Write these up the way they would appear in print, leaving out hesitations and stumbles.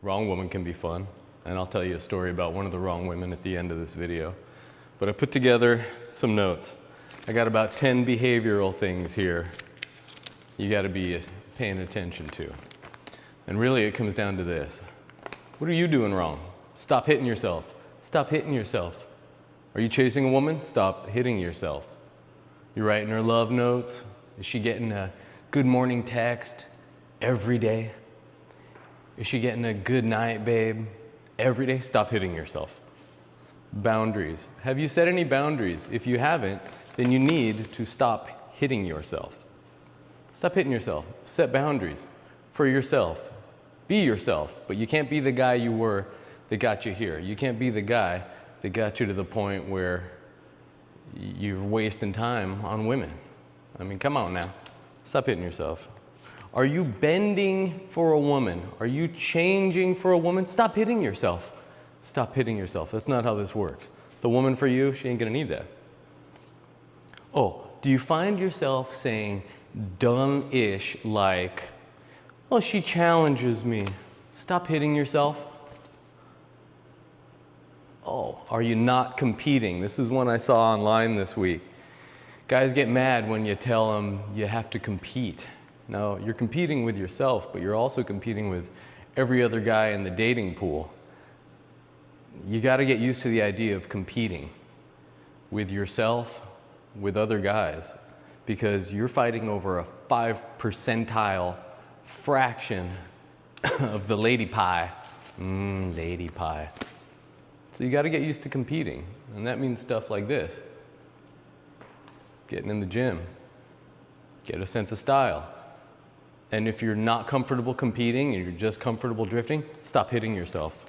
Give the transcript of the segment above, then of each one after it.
wrong woman can be fun. And I'll tell you a story about one of the wrong women at the end of this video. But I put together some notes. I got about 10 behavioral things here you gotta be paying attention to. And really it comes down to this. What are you doing wrong? Stop hitting yourself. Stop hitting yourself. Are you chasing a woman? Stop hitting yourself. You're writing her love notes. Is she getting a good morning text every day? Is she getting a good night, babe, every day? Stop hitting yourself. Boundaries. Have you set any boundaries? If you haven't, then you need to stop hitting yourself. Stop hitting yourself. Set boundaries for yourself. Be yourself, but you can't be the guy you were that got you here. You can't be the guy that got you to the point where you're wasting time on women. I mean, come on now. Stop hitting yourself. Are you bending for a woman? Are you changing for a woman? Stop hitting yourself. Stop hitting yourself. That's not how this works. The woman for you, she ain't gonna need that. Oh, do you find yourself saying dumb-ish like, oh, she challenges me? Stop hitting yourself. Oh, are you not competing? This is one I saw online this week. Guys get mad when you tell them you have to compete. Now, you're competing with yourself, but you're also competing with every other guy in the dating pool. You gotta get used to the idea of competing with yourself, with other guys, because you're fighting over a 5 percentile fraction of the lady pie. Lady pie. So you gotta get used to competing, and that means stuff like this. Getting in the gym, get a sense of style. And if you're not comfortable competing and you're just comfortable drifting, stop hitting yourself.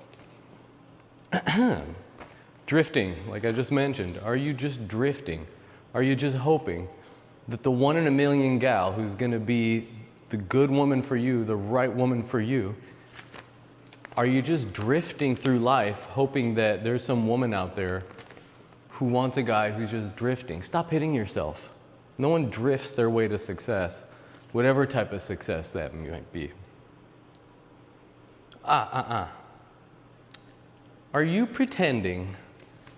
Drifting, like I just mentioned, are you just drifting? Are you just hoping that the 1 in a million gal who's gonna be the good woman for you, the right woman for you, are you just drifting through life hoping that there's some woman out there who wants a guy who's just drifting? Stop hitting yourself. No one drifts their way to success, whatever type of success that might be. Are you pretending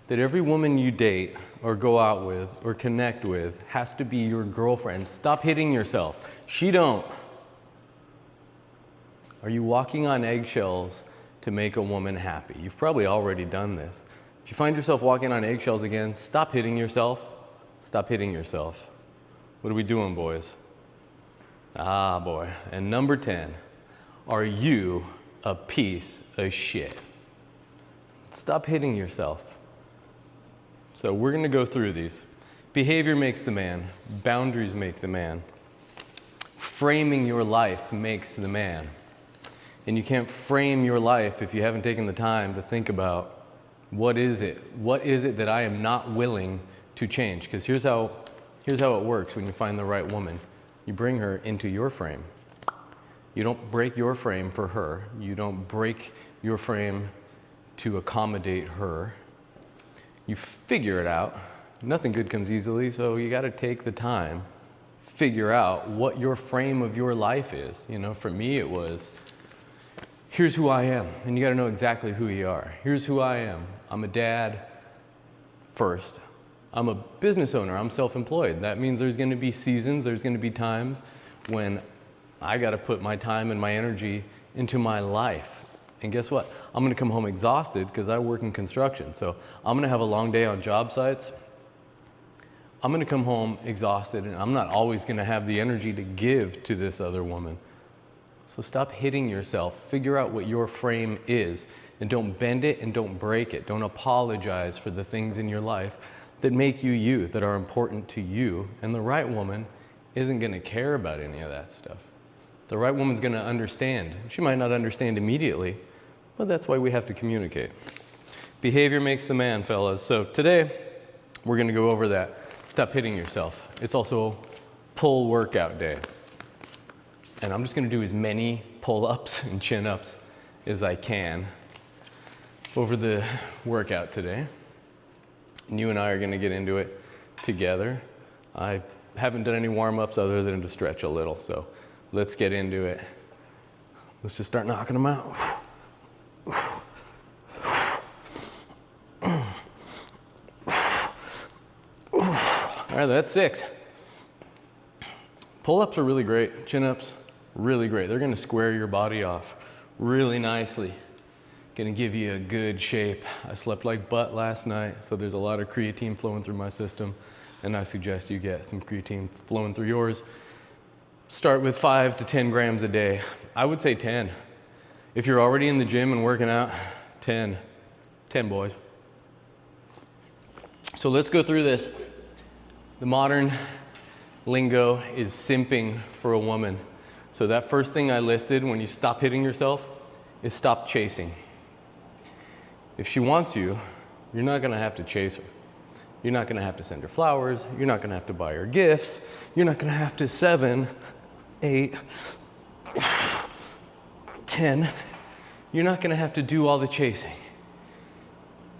that every woman you date or go out with or connect with has to be your girlfriend? Stop hitting yourself. She don't. Are you walking on eggshells to make a woman happy? You've probably already done this. If you find yourself walking on eggshells again, stop hitting yourself. Stop hitting yourself. What are we doing, boys? Boy. And number 10, are you a piece of shit? Stop hitting yourself. So we're gonna go through these. Behavior makes the man. Boundaries make the man. Framing your life makes the man. And you can't frame your life if you haven't taken the time to think about what is it that I am not willing to change? Because here's how it works when you find the right woman. You bring her into your frame. You don't break your frame for her. You don't break your frame to accommodate her. You figure it out. Nothing good comes easily, so you got to take the time, figure out what your frame of your life is. You know, for me it was, here's who I am, and you got to know exactly who you are. Here's who I am. I'm a dad first. I'm a business owner. I'm self-employed. That means there's going to be seasons, there's going to be times when I got to put my time and my energy into my life. And guess what? I'm going to come home exhausted because I work in construction. So I'm going to have a long day on job sites. I'm going to come home exhausted, and I'm not always going to have the energy to give to this other woman. So stop hitting yourself. Figure out what your frame is, and don't bend it and don't break it. Don't apologize for the things in your life that make you you, that are important to you. And the right woman isn't going to care about any of that stuff. The right woman's going to understand. She might not understand immediately, but that's why we have to communicate. Behavior makes the man, fellas. So today, we're going to go over that. Stop hitting yourself. It's also pull workout day. And I'm just going to do as many pull-ups and chin-ups as I can over the workout today. And you and I are going to get into it together. I haven't done any warm-ups other than to stretch a little, so let's get into it. Let's just start knocking them out. right, that's 6. Pull-ups are really great. Chin-ups, really great. They're gonna square your body off really nicely. Gonna give you a good shape. I slept like butt last night, so there's a lot of creatine flowing through my system, and I suggest you get some creatine flowing through yours. Start with 5 to 10 grams a day. I would say 10. If you're already in the gym and working out, 10. 10, boys. So let's go through this. The modern lingo is simping for a woman. So that first thing I listed when you stop hitting yourself is stop chasing. If she wants you, you're not gonna have to chase her. You're not gonna have to send her flowers. You're not gonna have to buy her gifts. You're not gonna have to 7, 8, 10. You're not gonna have to do all the chasing.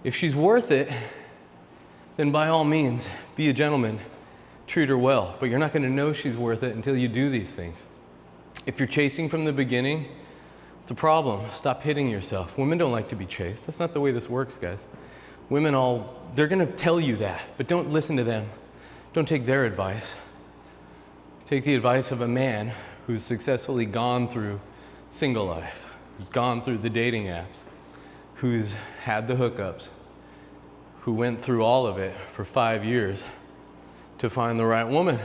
If she's worth it, then by all means, be a gentleman, treat her well, but you're not gonna know she's worth it until you do these things. If you're chasing from the beginning, it's a problem. Stop hitting yourself. Women don't like to be chased. That's not the way this works, guys. Women they're gonna tell you that, but don't listen to them. Don't take their advice. Take the advice of a man who's successfully gone through single life, who's gone through the dating apps, who's had the hookups, who went through all of it for 5 years to find the right woman.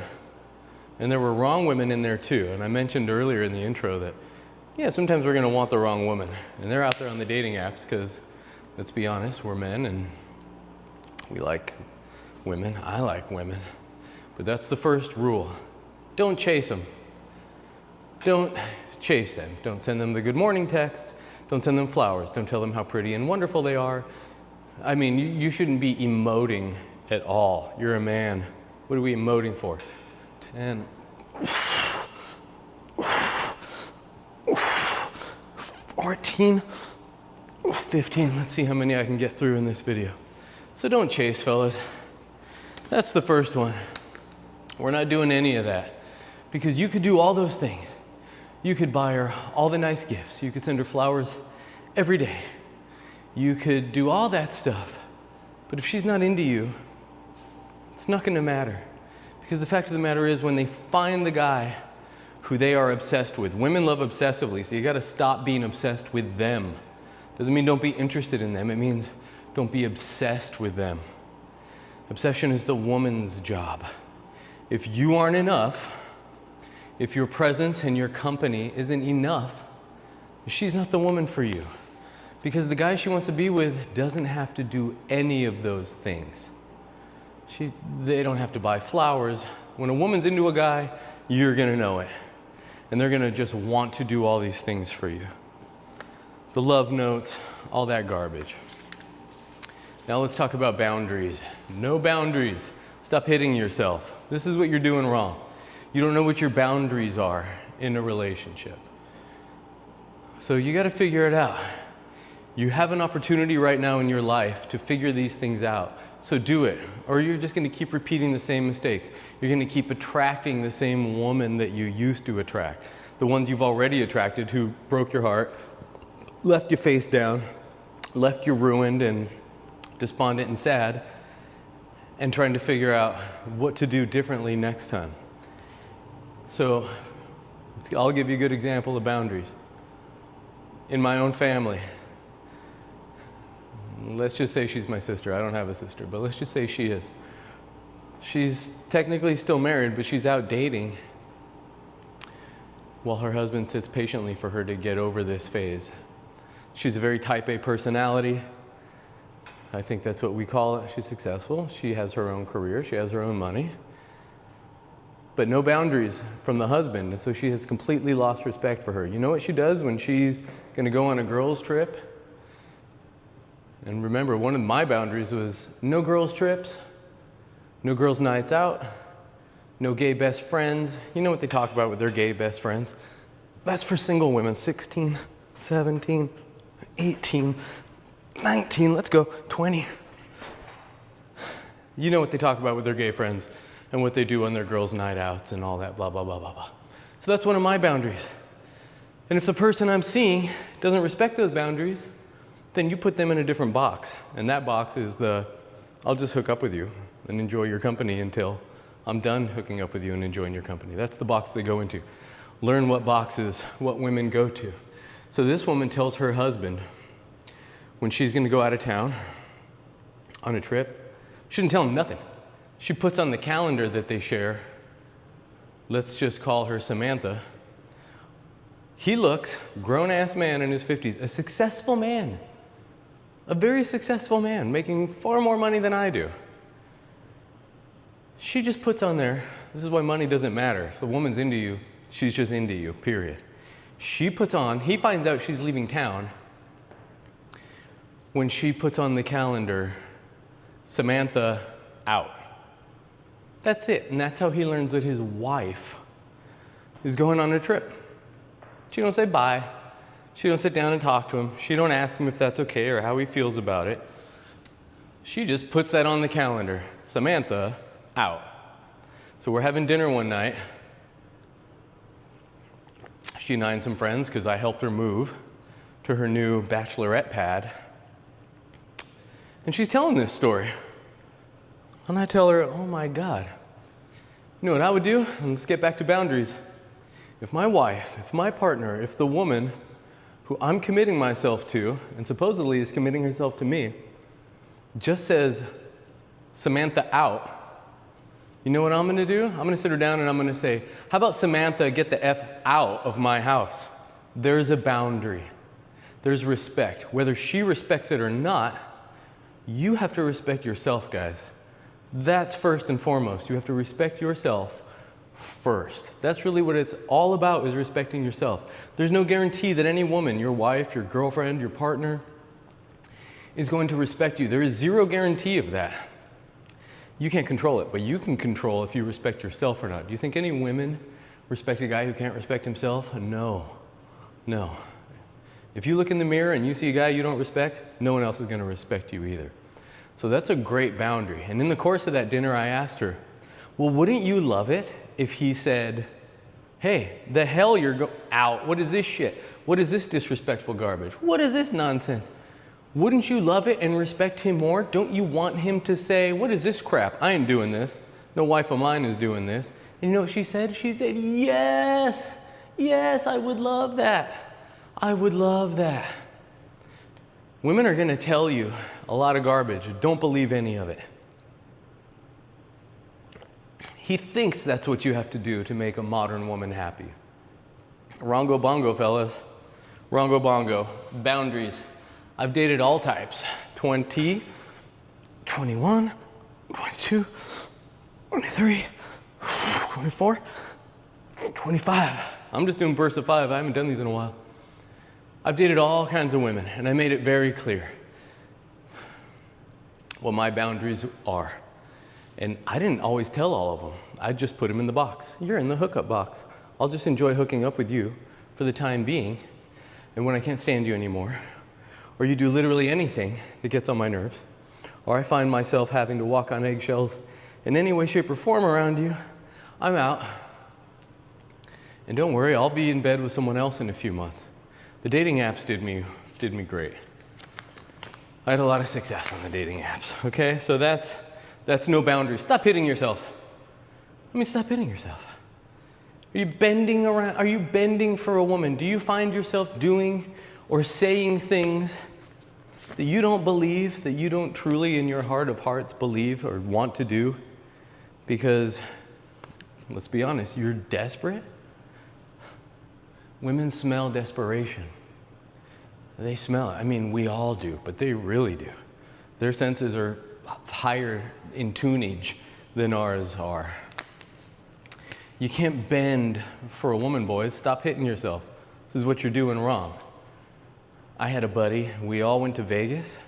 And there were wrong women in there too. And I mentioned earlier in the intro that, yeah, sometimes we're gonna want the wrong woman. And they're out there on the dating apps because, let's be honest, we're men and we like women. I like women. But that's the first rule. Don't chase them. Don't chase them. Don't send them the good morning text. Don't send them flowers. Don't tell them how pretty and wonderful they are. I mean, you shouldn't be emoting at all. You're a man. What are we emoting for? 10. 14. 15. Let's see how many I can get through in this video. So don't chase, fellas. That's the first one. We're not doing any of that because you could do all those things. You could buy her all the nice gifts. You could send her flowers every day. You could do all that stuff. But if she's not into you, it's not gonna matter. Because the fact of the matter is when they find the guy who they are obsessed with, women love obsessively, so you gotta stop being obsessed with them. Doesn't mean don't be interested in them, it means don't be obsessed with them. Obsession is the woman's job. If you aren't enough, if your presence and your company isn't enough, she's not the woman for you. Because the guy she wants to be with doesn't have to do any of those things. They don't have to buy flowers. When a woman's into a guy, you're gonna know it. And they're gonna just want to do all these things for you. The love notes, all that garbage. Now let's talk about boundaries. No boundaries. Stop hitting yourself. This is what you're doing wrong. You don't know what your boundaries are in a relationship. So you gotta figure it out. You have an opportunity right now in your life to figure these things out. So do it, or you're just gonna keep repeating the same mistakes. You're gonna keep attracting the same woman that you used to attract. The ones you've already attracted who broke your heart, left you face down, left you ruined and despondent and sad, and trying to figure out what to do differently next time. So I'll give you a good example of boundaries. In my own family, let's just say she's my sister. I don't have a sister, but let's just say she is. She's technically still married, but she's out dating while her husband sits patiently for her to get over this phase. She's a very type A personality. I think that's what we call it. She's successful. She has her own career. She has her own money. But no boundaries from the husband, and so she has completely lost respect for her. You know what she does when she's gonna go on a girls' trip? And remember, one of my boundaries was no girls' trips, no girls' nights out, no gay best friends. You know what they talk about with their gay best friends? That's for single women, 16, 17, 18, 19, let's go, 20. You know what they talk about with their gay friends and what they do on their girls' night outs and all that, blah, blah, blah, blah, blah. So that's one of my boundaries. And if the person I'm seeing doesn't respect those boundaries, then you put them in a different box. And that box is I'll just hook up with you and enjoy your company until I'm done hooking up with you and enjoying your company. That's the box they go into. Learn what boxes, what women go to. So this woman tells her husband when she's gonna go out of town on a trip, she didn't tell him nothing. She puts on the calendar that they share, let's just call her Samantha. He looks, grown-ass man in his 50s, a successful man, a very successful man, making far more money than I do. She just puts on there, this is why money doesn't matter. If the woman's into you, she's just into you, period. She puts on, he finds out she's leaving town when she puts on the calendar, Samantha out. That's it, and that's how he learns that his wife is going on a trip. She don't say bye. She don't sit down and talk to him. She don't ask him if that's okay or how he feels about it. She just puts that on the calendar, Samantha out. So we're having dinner one night. She and I and some friends, because I helped her move to her new bachelorette pad. And she's telling this story. And I tell her, oh my God. You know what I would do? And let's get back to boundaries. If my wife, if my partner, if the woman who I'm committing myself to, and supposedly is committing herself to me, just says, Samantha out, you know what I'm gonna do? I'm gonna sit her down and I'm gonna say, how about Samantha get the F out of my house? There's a boundary. There's respect. Whether she respects it or not, you have to respect yourself, guys. That's first and foremost. You have to respect yourself first. That's really what it's all about, is respecting yourself. There's no guarantee that any woman, your wife, your girlfriend, your partner, is going to respect you. There is zero guarantee of that. You can't control it, but you can control if you respect yourself or not. Do you think any women respect a guy who can't respect himself? No. No. If you look in the mirror and you see a guy you don't respect, no one else is going to respect you either. So that's a great boundary. And in the course of that dinner, I asked her, well, wouldn't you love it if he said, hey, the hell you're out. What is this shit? What is this disrespectful garbage? What is this nonsense? Wouldn't you love it and respect him more? Don't you want him to say, what is this crap? I ain't doing this. No wife of mine is doing this. And you know what she said? She said, yes, yes, I would love that. I would love that. Women are going to tell you a lot of garbage. Don't believe any of it. He thinks that's what you have to do to make a modern woman happy. Rongo bongo, fellas. Rongo bongo. Boundaries. I've dated all types. 20, 21, 22, 23, 24, 25. I'm just doing bursts of 5. I haven't done these in a while. I've dated all kinds of women, and I made it very clear what my boundaries are. And I didn't always tell all of them. I just put them in the box. You're in the hookup box. I'll just enjoy hooking up with you for the time being. And when I can't stand you anymore, or you do literally anything that gets on my nerves, or I find myself having to walk on eggshells in any way, shape, or form around you, I'm out. And don't worry, I'll be in bed with someone else in a few months. The dating apps did me great. I had a lot of success on the dating apps, okay? So that's no boundary. Stop hitting yourself. I mean, stop hitting yourself. Are you bending around? Are you bending for a woman? Do you find yourself doing or saying things that you don't believe, that you don't truly in your heart of hearts believe or want to do? Because, let's be honest, you're desperate. Women smell desperation. They smell it. I mean, we all do, but they really do. Their senses are higher in tunage than ours are. You can't bend for a woman, boys. Stop hitting yourself. This is what you're doing wrong. I had a buddy, we all went to Vegas,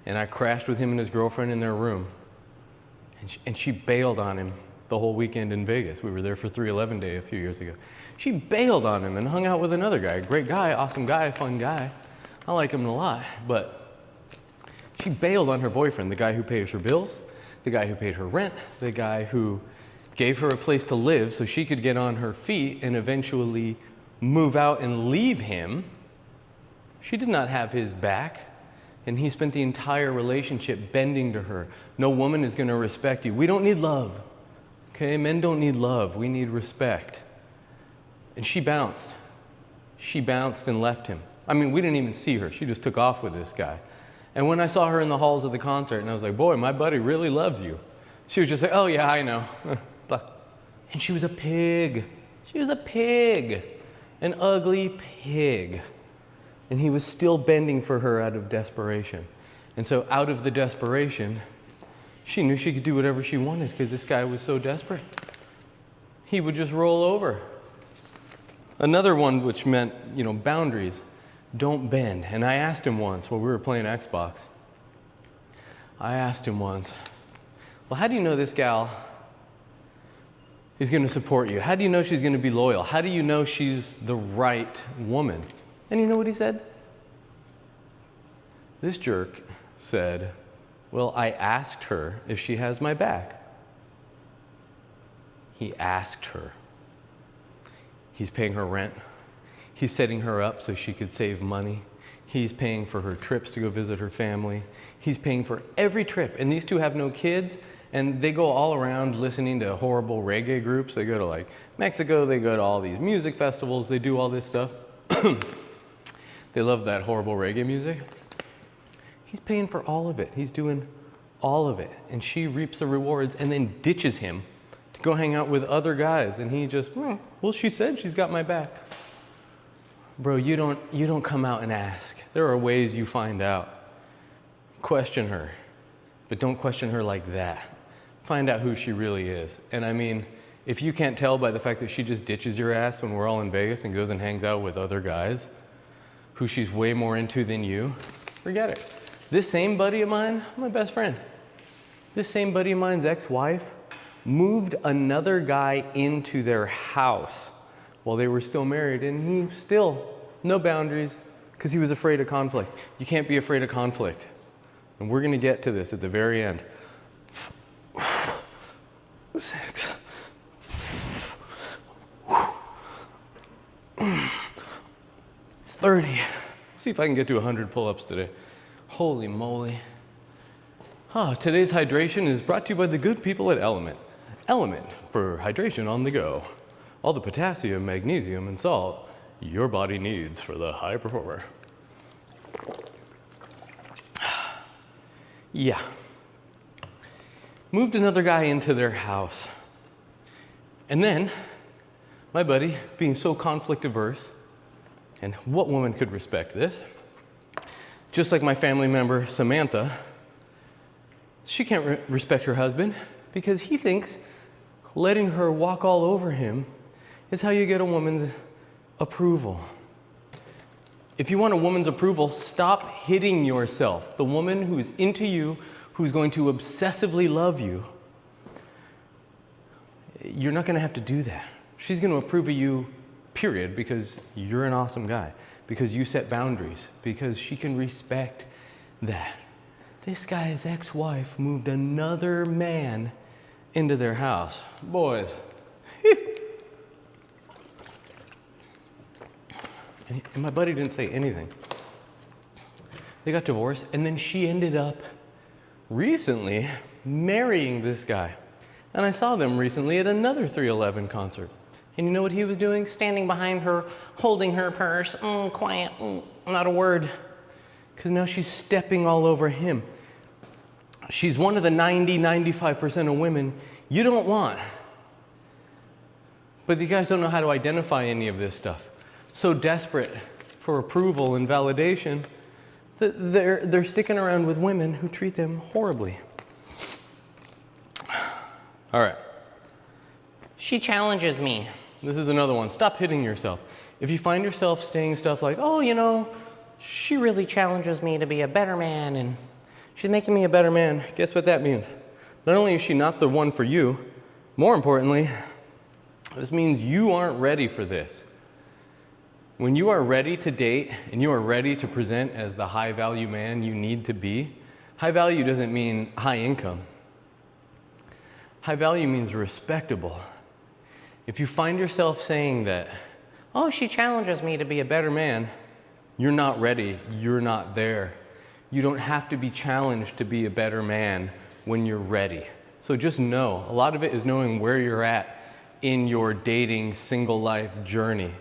and I crashed with him and his girlfriend in their room. And she bailed on him the whole weekend in Vegas. We were there for 3/11 Day a few years ago. She bailed on him and hung out with another guy. Great guy, awesome guy, fun guy. I like him a lot, but she bailed on her boyfriend, the guy who pays her bills, the guy who paid her rent, the guy who gave her a place to live so she could get on her feet and eventually move out and leave him. She did not have his back, and he spent the entire relationship bending to her. No woman is going to respect you. We don't need love, Okay, men don't need love, we need respect. And she bounced. She bounced and left him. I mean, we didn't even see her. She just took off with this guy. And when I saw her in the halls of the concert, and I was like, boy, my buddy really loves you. She was just like, oh yeah, I know. And she was a pig. She was a pig. An ugly pig. And he was still bending for her out of desperation. And so out of the desperation, she knew she could do whatever she wanted because this guy was so desperate. He would just roll over. Another one which meant, boundaries. Don't bend. And I asked him once when we were playing Xbox. I asked him once, well, how do you know this gal is going to support you? How do you know she's going to be loyal? How do you know she's the right woman? And you know what he said? This jerk said, well, I asked her if she has my back. He asked her. He's paying her rent. He's setting her up so she could save money. He's paying for her trips to go visit her family. He's paying for every trip. And these two have no kids, and they go all around listening to horrible reggae groups. They go to like Mexico, they go to all these music festivals, they do all this stuff. They love that horrible reggae music. He's paying for all of it. He's doing all of it. And she reaps the rewards and then ditches him to go hang out with other guys. And he just, well, she said she's got my back. Bro, you don't come out and ask. There are ways you find out. Question her, but don't question her like that. Find out who she really is. And I mean, if you can't tell by the fact that she just ditches your ass when we're all in Vegas and goes and hangs out with other guys who she's way more into than you, forget it. This same buddy of mine, my best friend, this same buddy of mine's ex-wife moved another guy into their house while they were still married, and he still, no boundaries, because he was afraid of conflict. You can't be afraid of conflict. And we're going to get to this at the very end. 6. 30. See if I can get to 100 pull-ups today. Holy moly. Today's hydration is brought to you by the good people at Element. Element for hydration on the go. All the potassium, magnesium, and salt your body needs for the high performer. Yeah. Moved another guy into their house. And then, my buddy, being so conflict averse, and what woman could respect this? Just like my family member, Samantha, she can't respect her husband because he thinks letting her walk all over him is how you get a woman's approval. If you want a woman's approval, stop hitting yourself. The woman who's into you, who's going to obsessively love you, you're not going to have to do that. She's going to approve of you, period, because you're an awesome guy, because you set boundaries, because she can respect that. This guy's ex-wife moved another man into their house. Boys. And my buddy didn't say anything. They got divorced, and then she ended up recently marrying this guy. And I saw them recently at another 311 concert. And you know what he was doing? Standing behind her, holding her purse, quiet, not a word. Because now she's stepping all over him. She's one of the 95% of women you don't want. But you guys don't know how to identify any of this stuff. So desperate for approval and validation that they're sticking around with women who treat them horribly. All right. She challenges me. This is another one. Stop hitting yourself. If you find yourself saying stuff like, she really challenges me to be a better man and she's making me a better man, guess what that means? Not only is she not the one for you, more importantly, this means you aren't ready for this. When you are ready to date and you are ready to present as the high value man you need to be, high value doesn't mean high income. High value means respectable. If you find yourself saying that, she challenges me to be a better man, you're not ready, you're not there. You don't have to be challenged to be a better man when you're ready. So just know, a lot of it is knowing where you're at in your dating single life journey.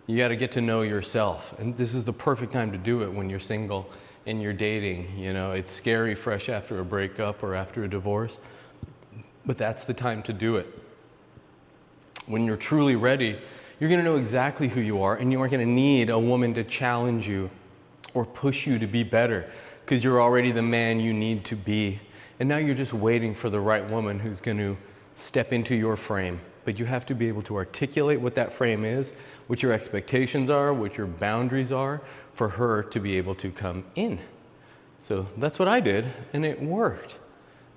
You got to get to know yourself. And this is the perfect time to do it when you're single and you're dating. You know, it's scary fresh after a breakup or after a divorce, but that's the time to do it. When you're truly ready, you're going to know exactly who you are, and you aren't going to need a woman to challenge you or push you to be better, because you're already the man you need to be. And now you're just waiting for the right woman who's going to step into your frame. But you have to be able to articulate what that frame is, what your expectations are, what your boundaries are, for her to be able to come in. So that's what I did, and it worked.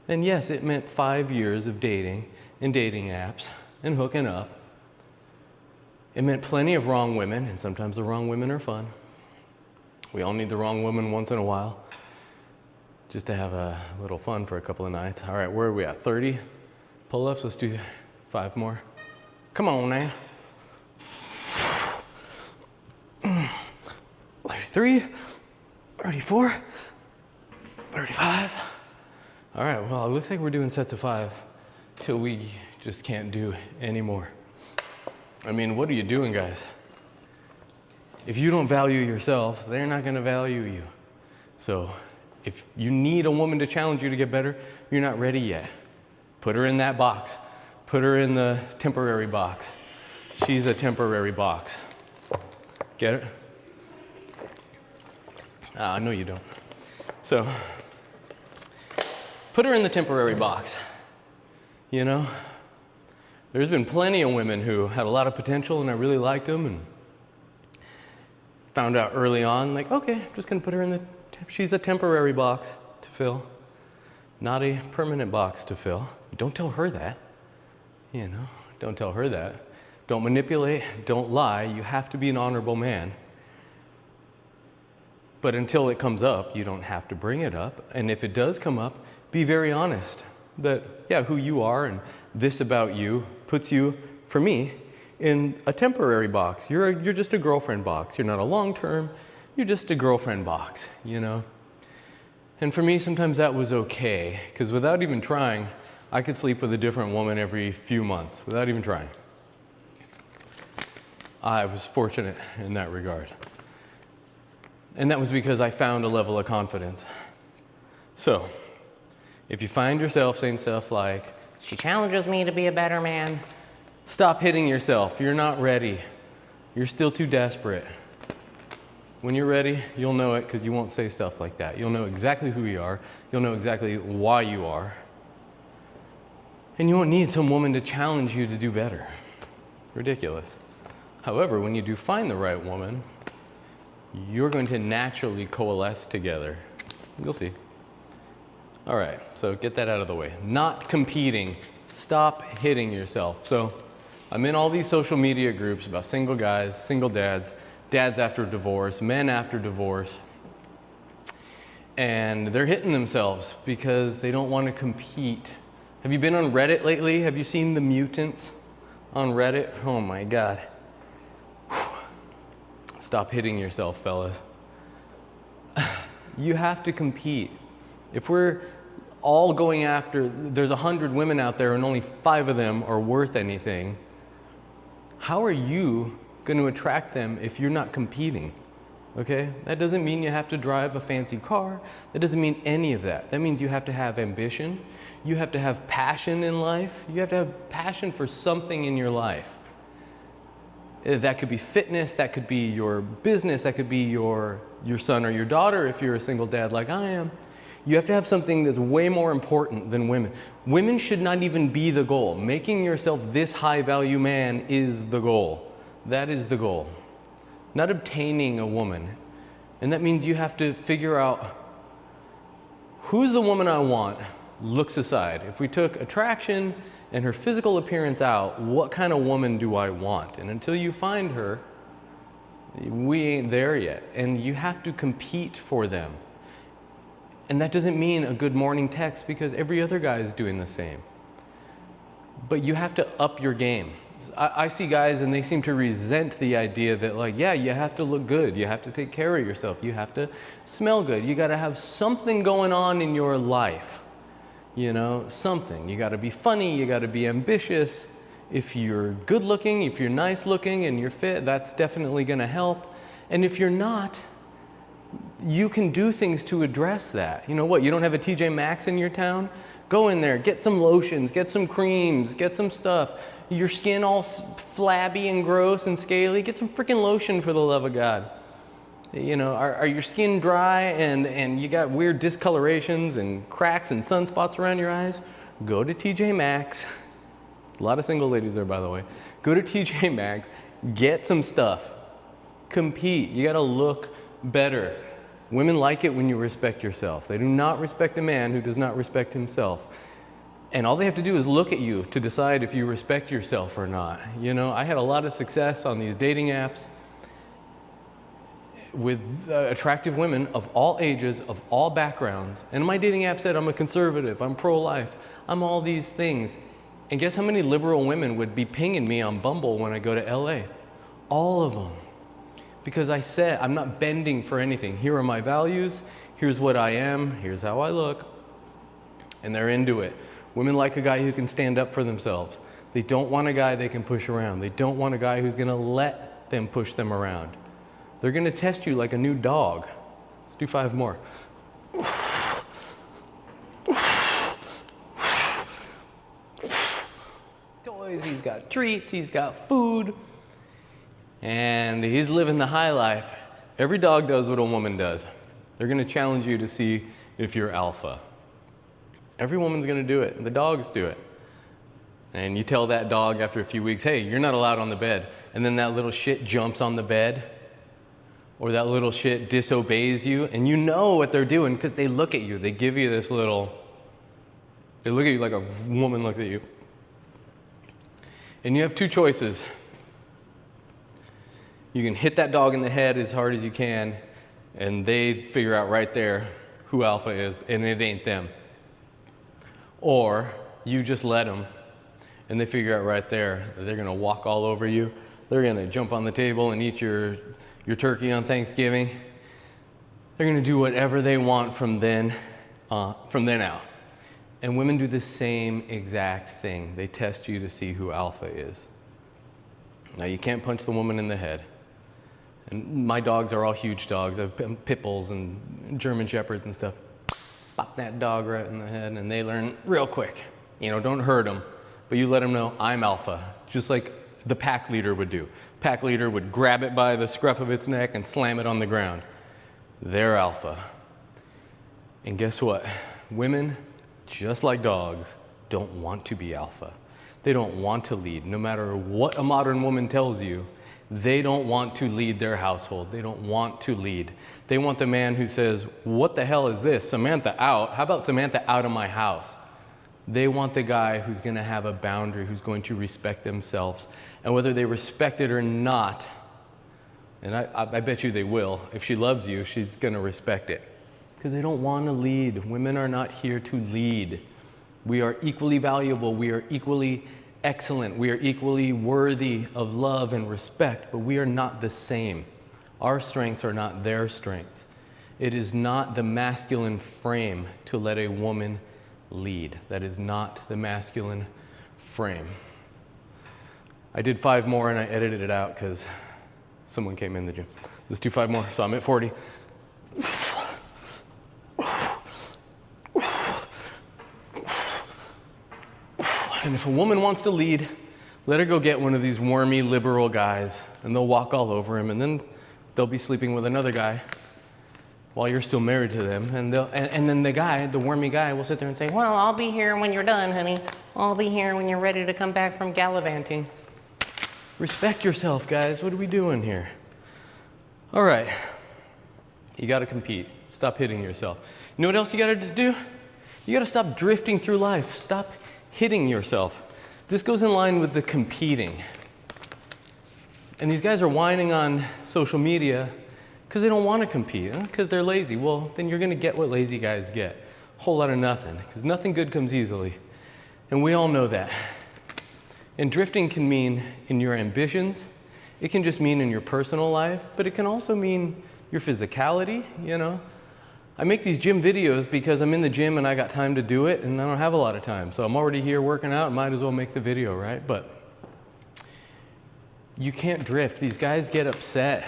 And yes, it meant 5 years of dating and dating apps and hooking up. It meant plenty of wrong women, and sometimes the wrong women are fun. We all need the wrong woman once in a while, just to have a little fun for a couple of nights. All right, where are we at? 30 pull-ups? Let's do 5 more. Come on now. 33, 34, 35. All right, well, it looks like we're doing sets of 5 till we just can't do anymore. I mean, what are you doing, guys? If you don't value yourself, they're not going to value you. So if you need a woman to challenge you to get better, you're not ready yet. Put her in that box. Put her in the temporary box. She's a temporary box. Get it? No, you don't. So put her in the temporary box. You know, there's been plenty of women who had a lot of potential and I really liked them, and found out early on, like, okay, I'm just gonna put her in she's a temporary box to fill, not a permanent box to fill. Don't tell her that, you know, don't tell her that. Don't manipulate, don't lie. You have to be an honorable man. But until it comes up, you don't have to bring it up. And if it does come up, be very honest that, yeah, who you are and this about you puts you, for me, in a temporary box. You're just a girlfriend box. You're not a long-term, you're just a girlfriend box, you know? And for me, sometimes that was okay, because without even trying, I could sleep with a different woman every few months, without even trying. I was fortunate in that regard. And that was because I found a level of confidence. So, if you find yourself saying stuff like, she challenges me to be a better man, stop hitting yourself. You're not ready. You're still too desperate. When you're ready, you'll know it, because you won't say stuff like that. You'll know exactly who you are. You'll know exactly why you are. And you won't need some woman to challenge you to do better. Ridiculous. However, when you do find the right woman, you're going to naturally coalesce together. You'll see. All right, so get that out of the way. Not competing. Stop hitting yourself. So I'm in all these social media groups about single guys, single dads, dads after divorce, men after divorce. And they're hitting themselves because they don't want to compete. Have you been on Reddit lately? Have you seen the mutants on Reddit? Oh my God. Stop hitting yourself, fellas. You have to compete. If we're all going after, there's 100 women out there and only 5 of them are worth anything, how are you going to attract them if you're not competing? Okay? That doesn't mean you have to drive a fancy car. That doesn't mean any of that. That means you have to have ambition. You have to have passion in life. You have to have passion for something in your life. That could be fitness, that could be your business, that could be your son or your daughter if you're a single dad like I am. You have to have something that's way more important than women. Women should not even be the goal. Making yourself this high value man is the goal. That is the goal. Not obtaining a woman. And that means you have to figure out who's the woman I want, looks aside. If we took attraction and her physical appearance out, what kind of woman do I want? And until you find her, we ain't there yet. And you have to compete for them. And that doesn't mean a good morning text, because every other guy is doing the same. But you have to up your game. I see guys and they seem to resent the idea that, like, yeah, you have to look good. You have to take care of yourself. You have to smell good. You got to have something going on in your life You know, something. You gotta be funny, you gotta be ambitious. If you're good looking, if you're nice looking and you're fit, that's definitely gonna help. And if you're not, you can do things to address that. You know what, you don't have a TJ Maxx in your town? Go in there, get some lotions, get some creams, get some stuff. Your skin all flabby and gross and scaly, get some freaking lotion for the love of God. You know, are your skin dry and you got weird discolorations and cracks and sunspots around your eyes? Go to TJ Maxx. A lot of single ladies there, by the way. Go to TJ Maxx, get some stuff. Compete. You gotta look better. Women like it when you respect yourself. They do not respect a man who does not respect himself. And all they have to do is look at you to decide if you respect yourself or not. You know, I had a lot of success on these dating apps with attractive women of all ages, of all backgrounds. And my dating app said I'm a conservative, I'm pro-life, I'm all these things. And guess how many liberal women would be pinging me on Bumble when I go to LA? All of them. Because I said, I'm not bending for anything. Here are my values, here's what I am, here's how I look. And they're into it. Women like a guy who can stand up for themselves. They don't want a guy they can push around. They don't want a guy who's gonna let them push them around. They're gonna test you like a new dog. Let's do 5 more. Toys, he's got treats, he's got food, and he's living the high life. Every dog does what a woman does. They're gonna challenge you to see if you're alpha. Every woman's gonna do it, the dogs do it. And you tell that dog after a few weeks, hey, you're not allowed on the bed. And then that little shit jumps on the bed, or that little shit disobeys you, and you know what they're doing because they look at you. They give you this little, they look at you like a woman looks at you. And you have 2 choices. You can hit that dog in the head as hard as you can, and they figure out right there who alpha is, and it ain't them. Or you just let them, and they figure out right there that they're gonna walk all over you. They're gonna jump on the table and eat your turkey on Thanksgiving. They're gonna do whatever they want from then out. And women do the same exact thing. They test you to see who alpha is. Now, you can't punch the woman in the head. And my dogs are all huge dogs. I have pit bulls and German shepherds and stuff. Pop that dog right in the head, and they learn real quick. You know, don't hurt them, but you let them know I'm alpha, just like the pack leader would do. Pack leader would grab it by the scruff of its neck and slam it on the ground. They're alpha. And guess what? Women, just like dogs, don't want to be alpha. They don't want to lead. No matter what a modern woman tells you, they don't want to lead their household. They don't want to lead. They want the man who says, what the hell is this? Samantha out? How about Samantha out of my house? They want the guy who's gonna have a boundary, who's going to respect themselves. And whether they respect it or not, and I bet you they will, if she loves you, she's gonna respect it. Because they don't wanna lead. Women are not here to lead. We are equally valuable, we are equally excellent, we are equally worthy of love and respect, but we are not the same. Our strengths are not their strengths. It is not the masculine frame to let a woman lead. That is not the masculine frame. I did 5 more and I edited it out because someone came in the gym. Let's do 5 more, so I'm at 40. And if a woman wants to lead, let her go get one of these wormy liberal guys, and they'll walk all over him, and then they'll be sleeping with another guy while you're still married to them. And then the guy, the wormy guy, will sit there and say, well, I'll be here when you're done, honey. I'll be here when you're ready to come back from gallivanting. Respect yourself, guys. What are we doing here? All right. You got to compete. Stop hitting yourself. You know what else you got to do? You got to stop drifting through life. Stop hitting yourself. This goes in line with the competing. And these guys are whining on social media because they don't want to compete, because they're lazy. Well, then you're going to get what lazy guys get. A whole lot of nothing, because nothing good comes easily. And we all know that. And drifting can mean in your ambitions. It can just mean in your personal life, but it can also mean your physicality, you know. I make these gym videos because I'm in the gym and I got time to do it, and I don't have a lot of time. So I'm already here working out, might as well make the video, right? But you can't drift. These guys get upset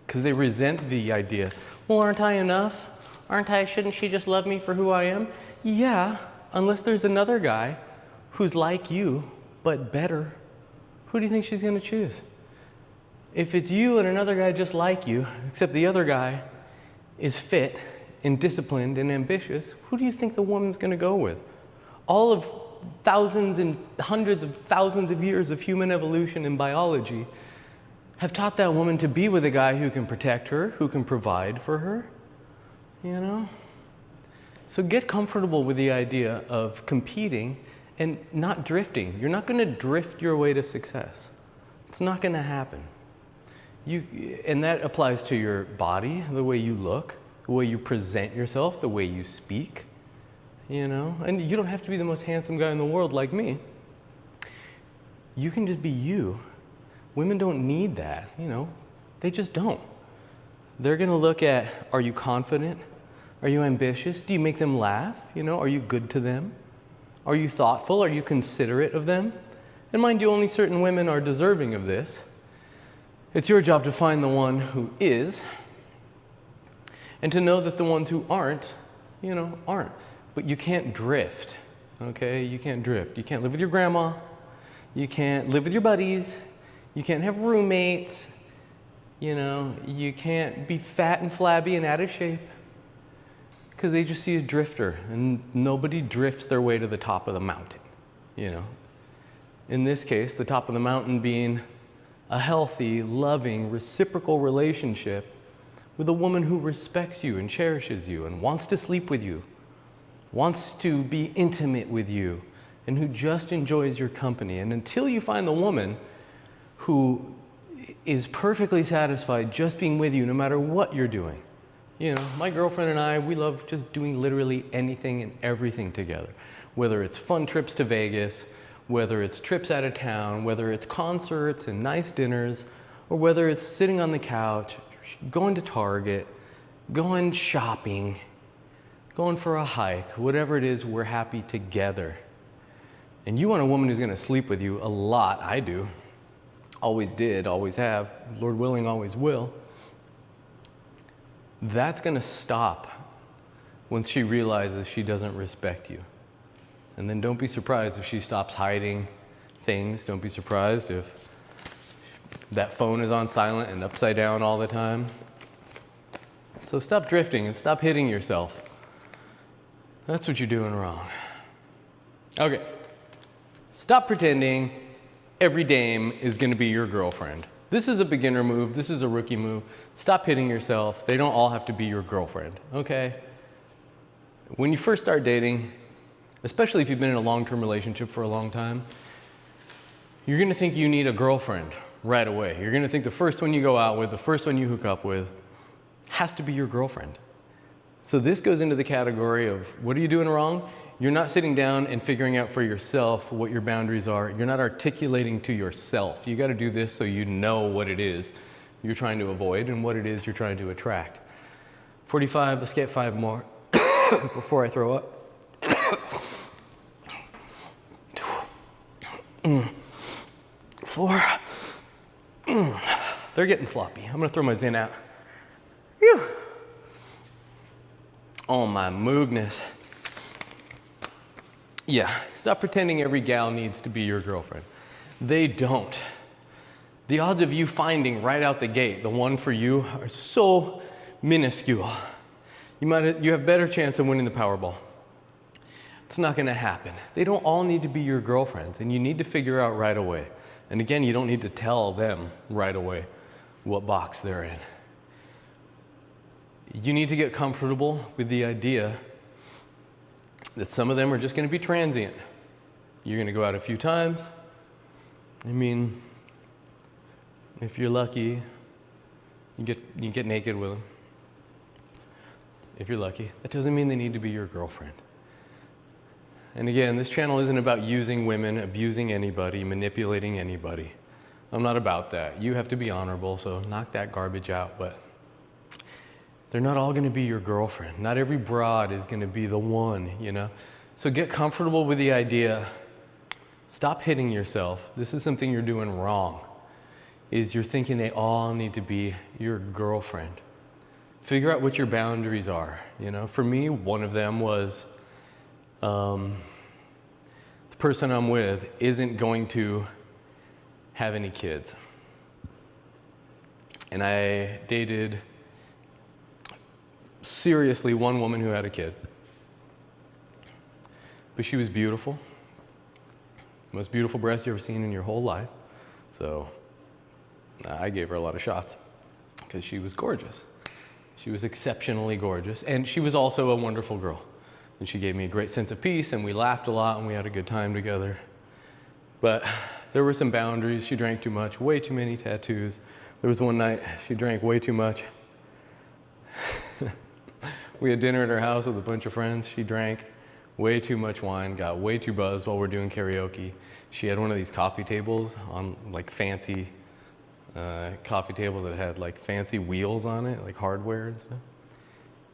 because they resent the idea. Well, aren't I enough? Shouldn't she just love me for who I am? Yeah, unless there's another guy who's like you, but better. Who do you think she's gonna choose? If it's you and another guy just like you, except the other guy is fit and disciplined and ambitious, who do you think the woman's gonna go with? All of thousands and hundreds of thousands of years of human evolution and biology have taught that woman to be with a guy who can protect her, who can provide for her, you know? So get comfortable with the idea of competing and not drifting. You're not gonna drift your way to success. It's not gonna happen. And that applies to your body, the way you look, the way you present yourself, the way you speak, you know? And you don't have to be the most handsome guy in the world like me. You can just be you. Women don't need that, you know? They just don't. They're gonna look at, are you confident? Are you ambitious? Do you make them laugh? You know, are you good to them? Are you thoughtful? Are you considerate of them? And mind you, only certain women are deserving of this. It's your job to find the one who is, and to know that the ones who aren't, you know, aren't. But you can't drift, okay? You can't drift. You can't live with your grandma. You can't live with your buddies. You can't have roommates. You know, you can't be fat and flabby and out of shape, because they just see a drifter, and nobody drifts their way to the top of the mountain, you know? In this case, the top of the mountain being a healthy, loving, reciprocal relationship with a woman who respects you and cherishes you and wants to sleep with you, wants to be intimate with you, and who just enjoys your company. And until you find the woman who is perfectly satisfied just being with you no matter what you're doing. You know, my girlfriend and I, we love just doing literally anything and everything together. Whether it's fun trips to Vegas, whether it's trips out of town, whether it's concerts and nice dinners, or whether it's sitting on the couch, going to Target, going shopping, going for a hike, whatever it is, we're happy together. And you want a woman who's gonna sleep with you a lot. I do. Always did, always have, Lord willing, always will. That's gonna stop once she realizes she doesn't respect you. And then don't be surprised if she stops hiding things. Don't be surprised if that phone is on silent and upside down all the time. So stop drifting and stop hitting yourself. That's what you're doing wrong. Okay. Stop pretending every dame is gonna be your girlfriend. This is a beginner move. This is a rookie move. Stop hitting yourself. They don't all have to be your girlfriend, okay? When you first start dating, especially if you've been in a long-term relationship for a long time, you're gonna think you need a girlfriend right away. You're gonna think the first one you go out with, the first one you hook up with, has to be your girlfriend. So this goes into the category of, what are you doing wrong? You're not sitting down and figuring out for yourself what your boundaries are. You're not articulating to yourself. You gotta do this so you know what it is you're trying to avoid and what it is you're trying to attract. 45, let's get 5 more before I throw up. 4. They're getting sloppy. I'm gonna throw my Zen out. Whew. Oh my moogness. Yeah, stop pretending every gal needs to be your girlfriend. They don't. The odds of you finding right out the gate the one for you are so minuscule. You have better chance of winning the Powerball. It's not gonna happen. They don't all need to be your girlfriends, and you need to figure out right away. And again, you don't need to tell them right away what box they're in. You need to get comfortable with the idea that some of them are just gonna be transient. You're gonna go out a few times. I mean, if you're lucky, you get naked with them. If you're lucky. That doesn't mean they need to be your girlfriend. And again, this channel isn't about using women, abusing anybody, manipulating anybody. I'm not about that. You have to be honorable, so knock that garbage out. But They're not all gonna be your girlfriend. Not every broad is gonna be the one, you know? So get comfortable with the idea. Stop hitting yourself. This is something you're doing wrong, is you're thinking they all need to be your girlfriend. Figure out what your boundaries are, you know? For me, one of them was the person I'm with isn't going to have any kids. And I dated, seriously, one woman who had a kid. But she was beautiful. Most beautiful breasts you ever seen in your whole life. So I gave her a lot of shots because she was gorgeous. She was exceptionally gorgeous. And she was also a wonderful girl. And she gave me a great sense of peace, and we laughed a lot, and we had a good time together. But there were some boundaries. She drank too much, way too many tattoos. There was one night she drank way too much. We had dinner at her house with a bunch of friends. She drank way too much wine, got way too buzzed while we're doing karaoke. She had one of these coffee tables on like fancy coffee table that had like fancy wheels on it, like hardware and stuff.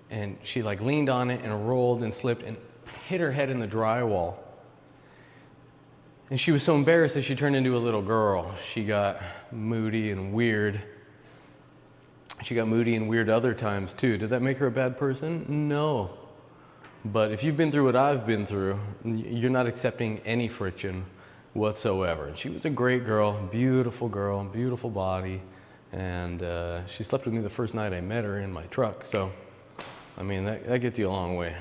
And she like leaned on it and rolled and slipped and hit her head in the drywall. And she was so embarrassed that she turned into a little girl. She got moody and weird. She got moody and weird other times too. Did that make her a bad person? No. But if you've been through what I've been through, you're not accepting any friction whatsoever. And she was a great girl, beautiful body. And she slept with me the first night I met her in my truck. So, I mean, that gets you a long way.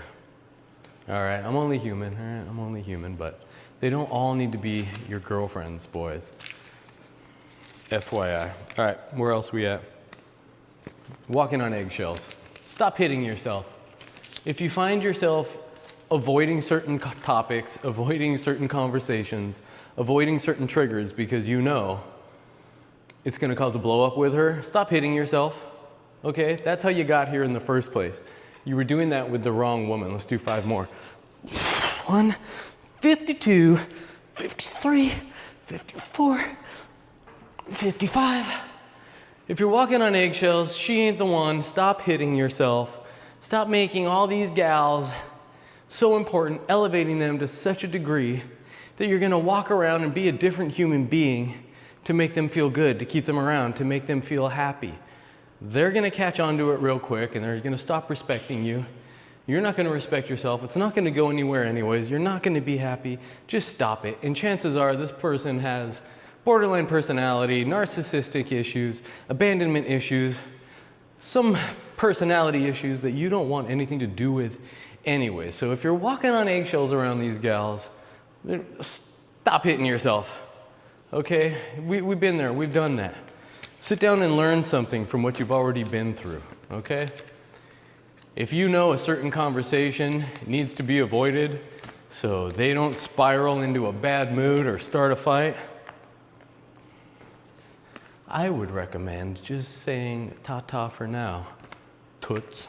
All right, I'm only human, all right? I'm only human, but they don't all need to be your girlfriends, boys. FYI. All right, where else we at? Walking on eggshells. Stop hitting yourself. If you find yourself avoiding certain topics, avoiding certain conversations, avoiding certain triggers because you know it's gonna cause a blow up with her, stop hitting yourself, okay? That's how you got here in the first place. You were doing that with the wrong woman. Let's do 5 more. 1, 52, 53, 54, 55. If you're walking on eggshells, she ain't the one. Stop hitting yourself. Stop making all these gals so important, elevating them to such a degree that you're gonna walk around and be a different human being to make them feel good, to keep them around, to make them feel happy. They're gonna catch on to it real quick and they're gonna stop respecting you. You're not gonna respect yourself. It's not gonna go anywhere anyways. You're not gonna be happy. Just stop it. And chances are this person has borderline personality, narcissistic issues, abandonment issues, some personality issues that you don't want anything to do with anyway. So if you're walking on eggshells around these gals, stop hitting yourself, okay? We've been there, we've done that. Sit down and learn something from what you've already been through, okay? If you know a certain conversation needs to be avoided so they don't spiral into a bad mood or start a fight, I would recommend just saying ta-ta for now. Toots.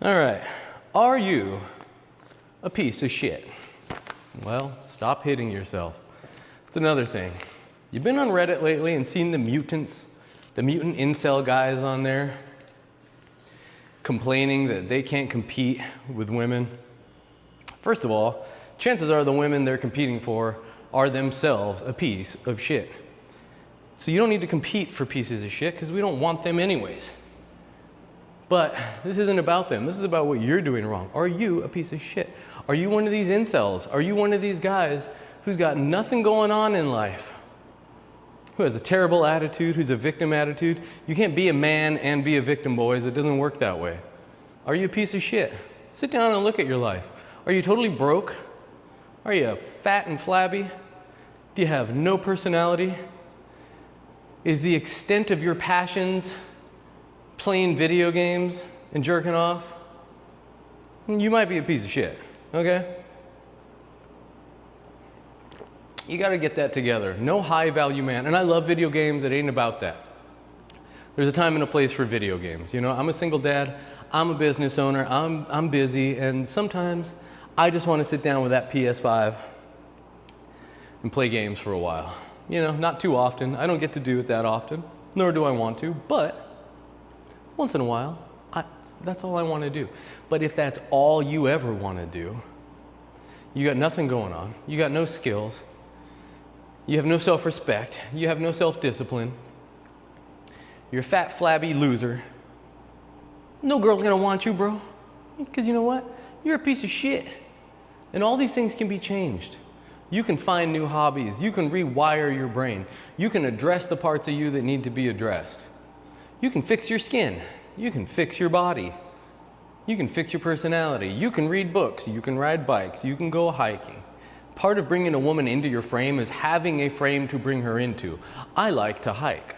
All right, are you a piece of shit? Well, stop hitting yourself. It's another thing. You've been on Reddit lately and seen the mutant incel guys on there complaining that they can't compete with women. First of all, chances are the women they're competing for are themselves a piece of shit. So you don't need to compete for pieces of shit because we don't want them anyways. But this isn't about them. This is about what you're doing wrong. Are you a piece of shit? Are you one of these incels? Are you one of these guys who's got nothing going on in life? Who has a terrible attitude, who's a victim attitude? You can't be a man and be a victim, boys. It doesn't work that way. Are you a piece of shit? Sit down and look at your life. Are you totally broke? Are you fat and flabby? Do you have no personality? Is the extent of your passions playing video games and jerking off? You might be a piece of shit, okay? You gotta get that together. No high value man. And I love video games, it ain't about that. There's a time and a place for video games. You know, I'm a single dad, I'm a business owner, I'm busy, and sometimes I just wanna sit down with that PS5 and play games for a while. You know, not too often. I don't get to do it that often, nor do I want to, but Once in a while, that's all I want to do. But if that's all you ever want to do, you got nothing going on, you got no skills, you have no self-respect, you have no self-discipline, you're a fat, flabby loser, no girl's gonna want you, bro. Because you know what? You're a piece of shit. And all these things can be changed. You can find new hobbies. You can rewire your brain. You can address the parts of you that need to be addressed. You can fix your skin. You can fix your body. You can fix your personality. You can read books. You can ride bikes. You can go hiking. Part of bringing a woman into your frame is having a frame to bring her into. I like to hike.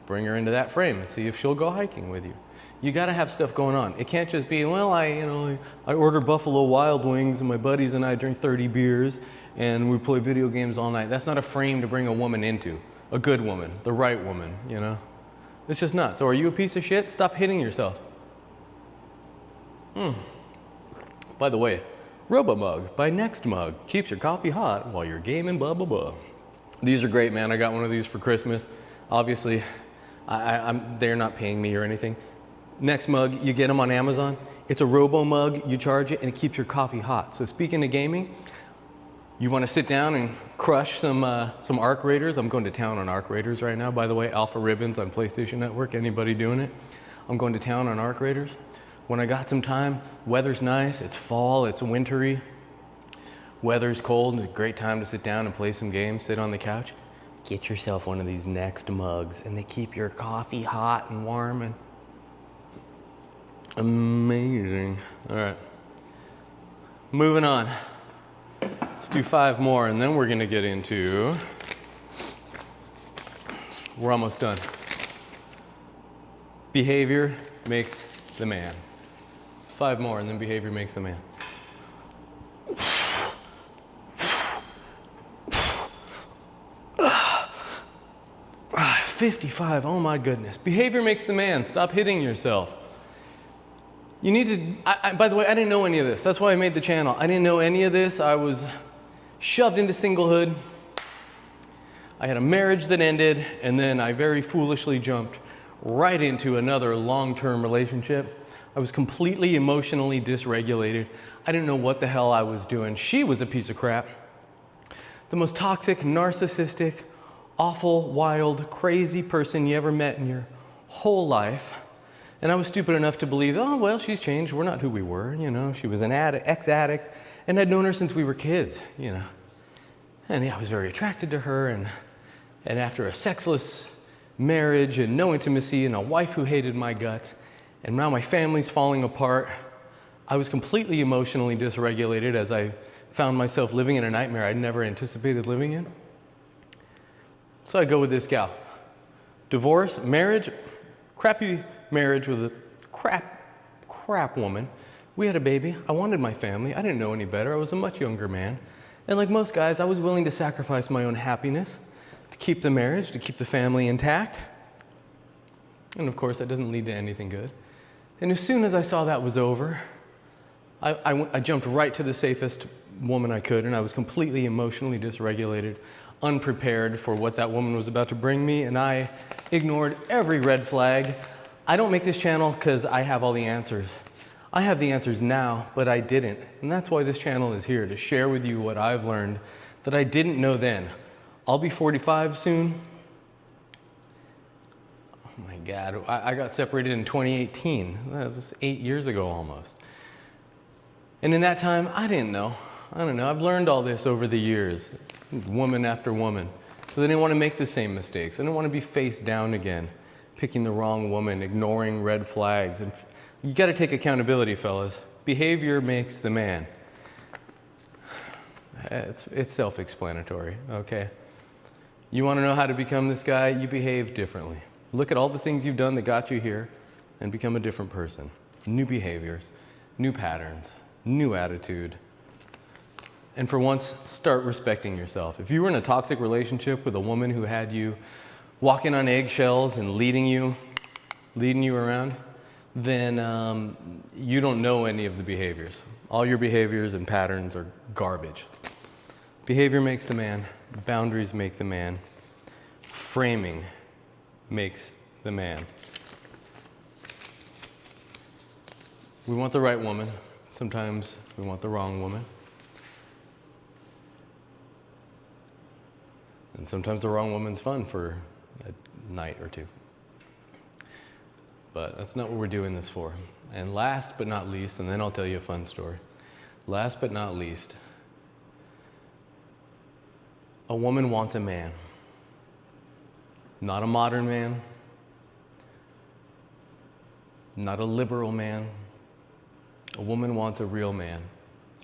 Bring her into that frame and see if she'll go hiking with you. You got to have stuff going on. It can't just be, well, I order Buffalo Wild Wings and my buddies and I drink 30 beers and we play video games all night. That's not a frame to bring a woman into. A good woman, the right woman, you know? It's just not. So are you a piece of shit? Stop hitting yourself. By the way, Robo-Mug by Next Mug keeps your coffee hot while you're gaming, blah, blah, blah. These are great, man. I got one of these for Christmas. Obviously, they're not paying me or anything. Next Mug, you get them on Amazon. It's a Robo-Mug, you charge it, and it keeps your coffee hot. So speaking of gaming, you want to sit down and crush some Arc Raiders. I'm going to town on Arc Raiders right now, by the way. Alpha Ribbons on PlayStation Network. Anybody doing it? I'm going to town on Arc Raiders. When I got some time, weather's nice, it's fall, it's wintry. Weather's cold, it's a great time to sit down and play some games, sit on the couch. Get yourself one of these Next Mugs, and they keep your coffee hot and warm and amazing. All right, moving on. Let's do 5 more, and then we're gonna get into, we're almost done. Behavior makes the man. 5 more, and then behavior makes the man. 55, oh my goodness. Behavior makes the man. Stop hitting yourself. You need to, by the way, I didn't know any of this. That's why I made the channel. I didn't know any of this. I was shoved into singlehood. I had a marriage that ended, and then I very foolishly jumped right into another long-term relationship. I was completely emotionally dysregulated. I didn't know what the hell I was doing. She was a piece of crap. The most toxic, narcissistic, awful, wild, crazy person you ever met in your whole life. And I was stupid enough to believe, oh, well, she's changed. We're not who we were, you know. She was an ex-addict, and I'd known her since we were kids, you know. And yeah, I was very attracted to her, and after a sexless marriage and no intimacy and a wife who hated my guts, and now my family's falling apart, I was completely emotionally dysregulated as I found myself living in a nightmare I'd never anticipated living in. So I go with this gal. Divorce, marriage, crappy marriage with a crap woman. We had a baby. I wanted my family. I didn't know any better. I was a much younger man. And like most guys, I was willing to sacrifice my own happiness to keep the marriage, to keep the family intact. And of course, that doesn't lead to anything good. And as soon as I saw that was over, I jumped right to the safest woman I could, and I was completely emotionally dysregulated, unprepared for what that woman was about to bring me, and I ignored every red flag. I don't make this channel because I have all the answers. I have the answers now, but I didn't. And that's why this channel is here, to share with you what I've learned that I didn't know then. I'll be 45 soon. Oh my God, I got separated in 2018. That was 8 years ago almost. And in that time, I didn't know. I don't know, I've learned all this over the years, woman after woman. So I didn't want to make the same mistakes. I didn't want to be face down again, picking the wrong woman, ignoring red flags. And you got to take accountability, fellas. Behavior makes the man. It's self-explanatory, okay? You want to know how to become this guy? You behave differently. Look at all the things you've done that got you here and become a different person. New behaviors, new patterns, new attitude. And for once, start respecting yourself. If you were in a toxic relationship with a woman who had you walking on eggshells and leading you around, then you don't know any of the behaviors. All your behaviors and patterns are garbage. Behavior makes the man. Boundaries make the man. Framing makes the man. We want the right woman. Sometimes we want the wrong woman. And sometimes the wrong woman's fun for a night or two. But that's not what we're doing this for. And last but not least, and then I'll tell you a fun story. Last but not least, a woman wants a man. Not a modern man, not a liberal man. A woman wants a real man.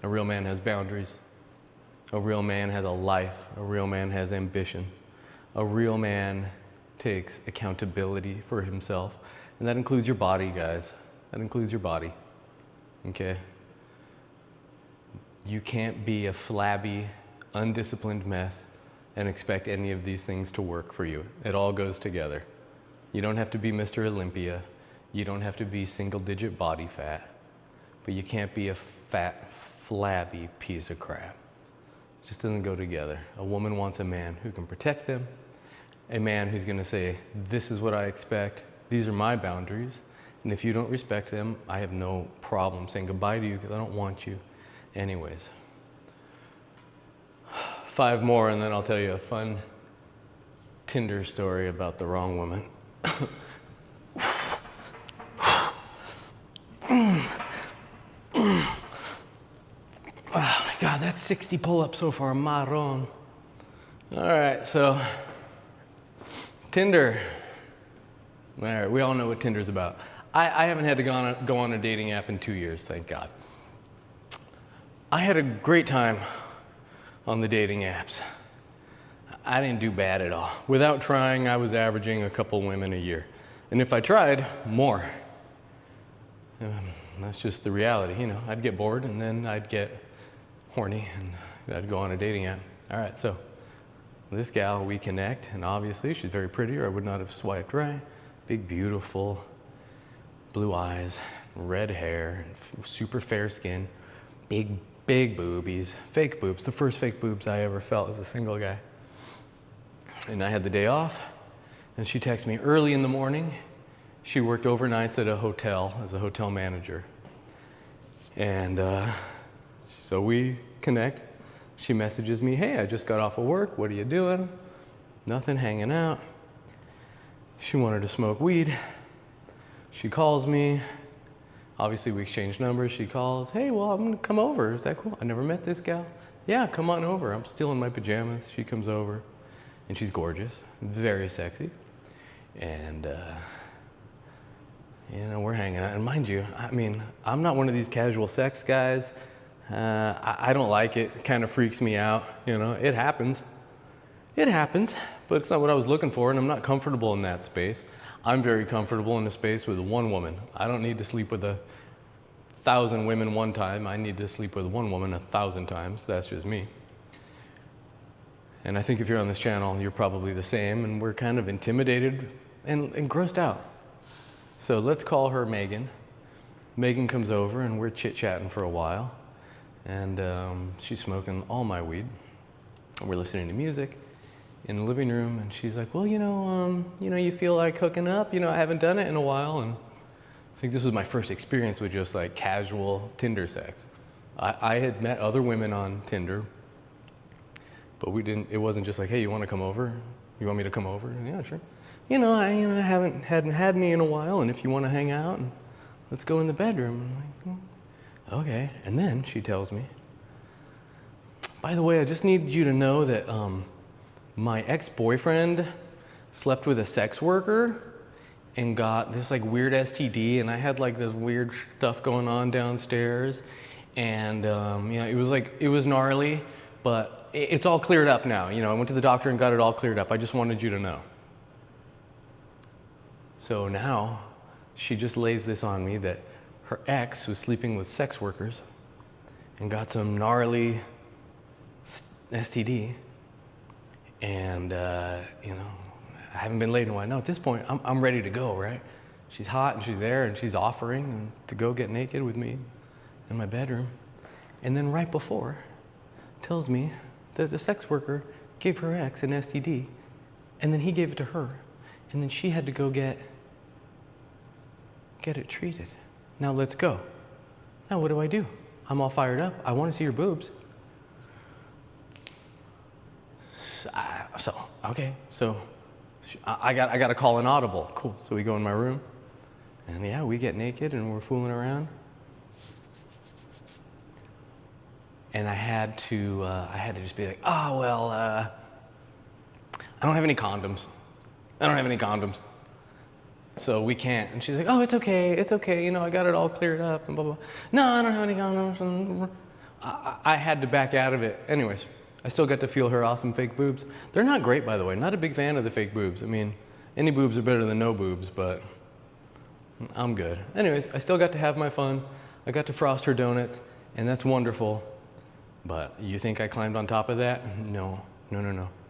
A real man has boundaries. A real man has a life. A real man has ambition. A real man takes accountability for himself. And that includes your body, guys. That includes your body. Okay? You can't be a flabby, undisciplined mess and expect any of these things to work for you. It all goes together. You don't have to be Mr. Olympia. You don't have to be single-digit body fat. But you can't be a fat, flabby piece of crap. It just doesn't go together. A woman wants a man who can protect them, a man who's gonna say, this is what I expect, these are my boundaries, and if you don't respect them, I have no problem saying goodbye to you because I don't want you anyways. 5 more and then I'll tell you a fun Tinder story about the wrong woman. Oh my God, that's 60 pull-ups so far, marron. All right, so Tinder. All right, we all know what Tinder's about. I haven't had to go on a dating app in 2 years, thank God. I had a great time on the dating apps. I didn't do bad at all. Without trying, I was averaging a couple women a year. And if I tried, more. That's just the reality, you know. I'd get bored and then I'd get horny and I'd go on a dating app. All right, so this gal, we connect, and obviously she's very pretty or I would not have swiped right. Big, beautiful, blue eyes, red hair, super fair skin, big boobies, fake boobs, the first fake boobs I ever felt as a single guy. And I had the day off, and she texted me early in the morning. She worked overnights at a hotel as a hotel manager. And so we connect. She messages me, hey, I just got off of work, what are you doing? Nothing, hanging out. She wanted to smoke weed. She calls me. Obviously, we exchanged numbers. She calls, hey, well, I'm gonna come over. Is that cool? I never met this gal. Yeah, come on over. I'm still in my pajamas. She comes over, and she's gorgeous, very sexy. And, you know, we're hanging out. And mind you, I mean, I'm not one of these casual sex guys. I don't like it. It kind of freaks me out. You know, it happens. It happens, but it's not what I was looking for, and I'm not comfortable in that space. I'm very comfortable in a space with one woman. I don't need to sleep with 1,000 women one time. I need to sleep with one woman 1,000 times. That's just me. And I think if you're on this channel, you're probably the same, and we're kind of intimidated and grossed out. So let's call her Megan. Megan comes over, and we're chit-chatting for a while. And she's smoking all my weed. We're listening to music in the living room, and she's like, well, you know, you feel like hooking up? You know, I haven't done it in a while, and I think this was my first experience with just like casual Tinder sex. I had met other women on Tinder, but it wasn't just like, hey, you want to come over? You want me to come over? And yeah, sure. You know, I hadn't had any in a while, and if you want to hang out, and let's go in the bedroom. I'm like, okay. And then she tells me, by the way, I just need you to know that my ex-boyfriend slept with a sex worker and got this like weird STD, and I had like this weird stuff going on downstairs, and yeah, it was gnarly, but it's all cleared up now. You know, I went to the doctor and got it all cleared up. I just wanted you to know. So now she just lays this on me that her ex was sleeping with sex workers and got some gnarly STD. And, you know, I haven't been laid in a while. No, at this point, I'm ready to go, right? She's hot and she's there and she's offering to go get naked with me in my bedroom. And then right before, tells me that the sex worker gave her ex an STD, and then he gave it to her, and then she had to go get it treated. Now let's go. Now what do? I'm all fired up. I want to see your boobs. Okay, I got to call an audible. Cool. So we go in my room, and yeah, we get naked and we're fooling around. And I had to just be like, oh well, I don't have any condoms. So we can't. And she's like, oh, it's okay. You know, I got it all cleared up and blah blah. No, I don't have any condoms. I had to back out of it. Anyways, I still got to feel her awesome fake boobs. They're not great, by the way. Not a big fan of the fake boobs. I mean, any boobs are better than no boobs, but I'm good. Anyways, I still got to have my fun. I got to frost her donuts, and that's wonderful. But you think I climbed on top of that? No.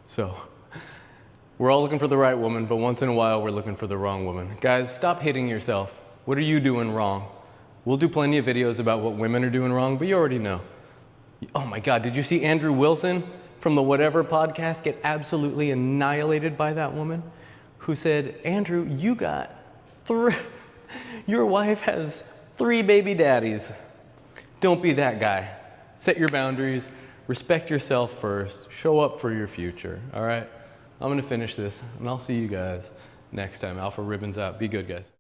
So, we're all looking for the right woman, but once in a while we're looking for the wrong woman. Guys, stop hating yourself. What are you doing wrong? We'll do plenty of videos about what women are doing wrong, but you already know. Oh my God, did you see Andrew Wilson from the Whatever podcast get absolutely annihilated by that woman who said, Andrew, your wife has 3 baby daddies. Don't be that guy. Set your boundaries, respect yourself first, show up for your future, all right? I'm gonna finish this, and I'll see you guys next time. Alpha Ribbons out. Be good, guys.